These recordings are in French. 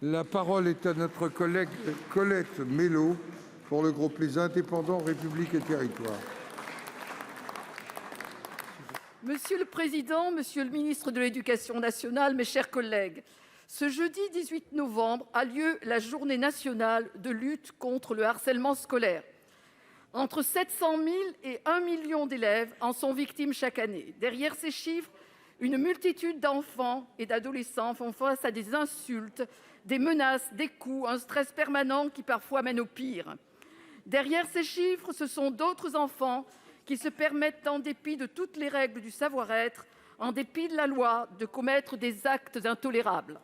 La parole est à notre collègue Colette Mélot pour le groupe Les Indépendants, République et Territoires. Monsieur le président, monsieur le ministre de l'Éducation nationale, mes chers collègues, ce jeudi 18 novembre a lieu la journée nationale de lutte contre le harcèlement scolaire. Entre 700 000 et 1 million d'élèves en sont victimes chaque année. Derrière ces chiffres, une multitude d'enfants et d'adolescents font face à des insultes, des menaces, des coups, un stress permanent qui parfois mène au pire. Derrière ces chiffres, ce sont d'autres enfants qui se permettent, en dépit de toutes les règles du savoir-être, en dépit de la loi, de commettre des actes intolérables.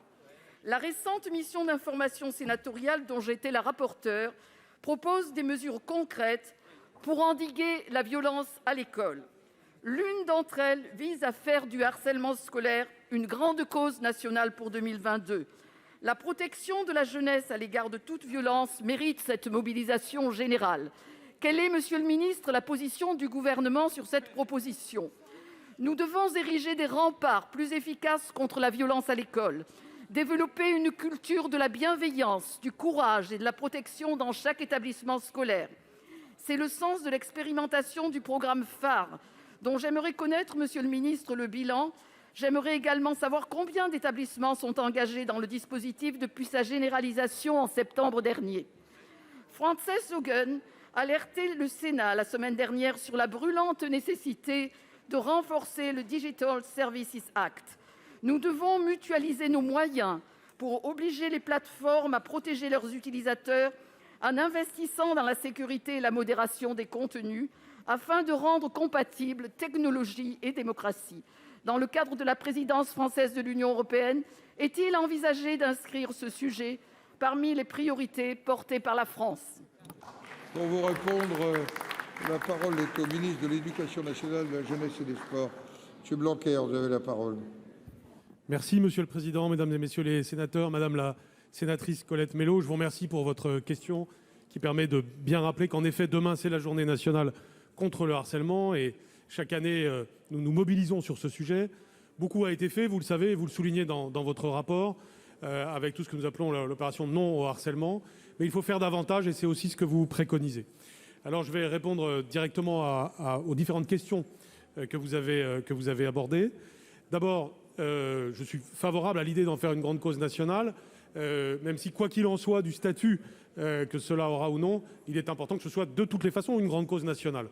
La récente mission d'information sénatoriale dont j'étais la rapporteure propose des mesures concrètes pour endiguer la violence à l'école. L'une d'entre elles vise à faire du harcèlement scolaire une grande cause nationale pour 2022. La protection de la jeunesse à l'égard de toute violence mérite cette mobilisation générale. Quelle est, monsieur le ministre, la position du Gouvernement sur cette proposition ? Nous devons ériger des remparts plus efficaces contre la violence à l'école, développer une culture de la bienveillance, du courage et de la protection dans chaque établissement scolaire. C'est le sens de l'expérimentation du programme phare, dont j'aimerais connaître, monsieur le ministre, le bilan. J'aimerais également savoir combien d'établissements sont engagés dans le dispositif depuis sa généralisation en septembre dernier. Frances Haugen alertait le Sénat la semaine dernière sur la brûlante nécessité de renforcer le Digital Services Act. Nous devons mutualiser nos moyens pour obliger les plateformes à protéger leurs utilisateurs en investissant dans la sécurité et la modération des contenus, afin de rendre compatibles technologie et démocratie. Dans le cadre de la présidence française de l'Union européenne, est-il envisagé d'inscrire ce sujet parmi les priorités portées par la France ? Pour vous répondre, la parole est au ministre de l'Éducation nationale, de la jeunesse et des sports. Monsieur Blanquer, vous avez la parole. Merci, monsieur le président, mesdames et messieurs les sénateurs, madame la sénatrice Colette Mélot, je vous remercie pour votre question qui permet de bien rappeler qu'en effet, demain, c'est la journée nationale contre le harcèlement et chaque année, nous nous mobilisons sur ce sujet. Beaucoup a été fait, vous le savez, et vous le soulignez dans votre rapport, avec tout ce que nous appelons l'opération non au harcèlement. Mais il faut faire davantage et c'est aussi ce que vous préconisez. Alors je vais répondre directement aux différentes questions que vous avez abordées. D'abord, je suis favorable à l'idée d'en faire une grande cause nationale, même si, quoi qu'il en soit du statut que cela aura ou non, il est important que ce soit de toutes les façons une grande cause nationale.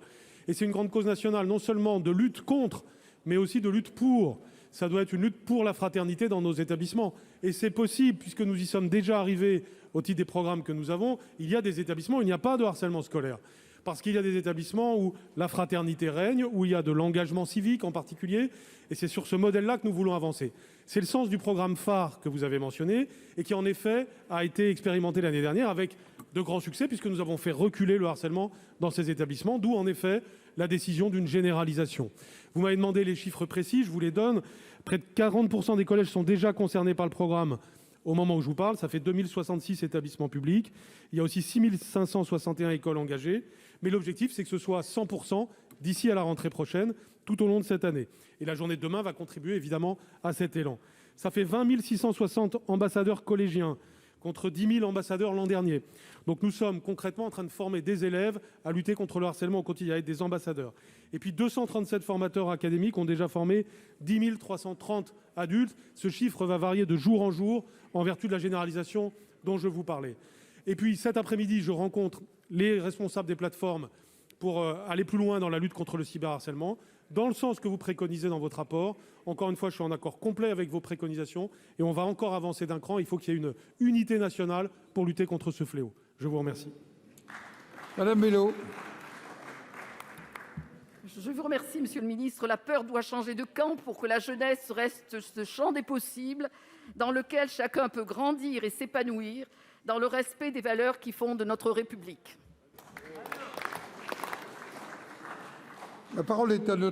Et c'est une grande cause nationale non seulement de lutte contre, mais aussi de lutte pour. Ça doit être une lutte pour la fraternité dans nos établissements. Et c'est possible, puisque nous y sommes déjà arrivés au titre des programmes que nous avons. Il y a des établissements où il n'y a pas de harcèlement scolaire. Parce qu'il y a des établissements où la fraternité règne, où il y a de l'engagement civique en particulier. Et c'est sur ce modèle-là que nous voulons avancer. C'est le sens du programme phare que vous avez mentionné et qui, en effet, a été expérimenté l'année dernière avec de grands succès, puisque nous avons fait reculer le harcèlement dans ces établissements, d'où, en effet, la décision d'une généralisation. Vous m'avez demandé les chiffres précis, je vous les donne. Près de 40% des collèges sont déjà concernés par le programme au moment où je vous parle. Ça fait 2066 établissements publics. Il y a aussi 6561 écoles engagées. Mais l'objectif, c'est que ce soit 100% d'ici à la rentrée prochaine, tout au long de cette année. Et la journée de demain va contribuer évidemment à cet élan. Ça fait 20 660 ambassadeurs collégiens contre 10 000 ambassadeurs l'an dernier. Donc nous sommes concrètement en train de former des élèves à lutter contre le harcèlement au quotidien, avec des ambassadeurs. Et puis 237 formateurs académiques ont déjà formé 10 330 adultes. Ce chiffre va varier de jour en jour en vertu de la généralisation dont je vous parlais. Et puis cet après-midi, je rencontre les responsables des plateformes pour aller plus loin dans la lutte contre le cyberharcèlement, dans le sens que vous préconisez dans votre rapport. Encore une fois, je suis en accord complet avec vos préconisations et on va encore avancer d'un cran. Il faut qu'il y ait une unité nationale pour lutter contre ce fléau. Je vous remercie. Madame Mélot. Je vous remercie, monsieur le ministre. La peur doit changer de camp pour que la jeunesse reste ce champ des possibles dans lequel chacun peut grandir et s'épanouir dans le respect des valeurs qui fondent notre République. La parole est à notre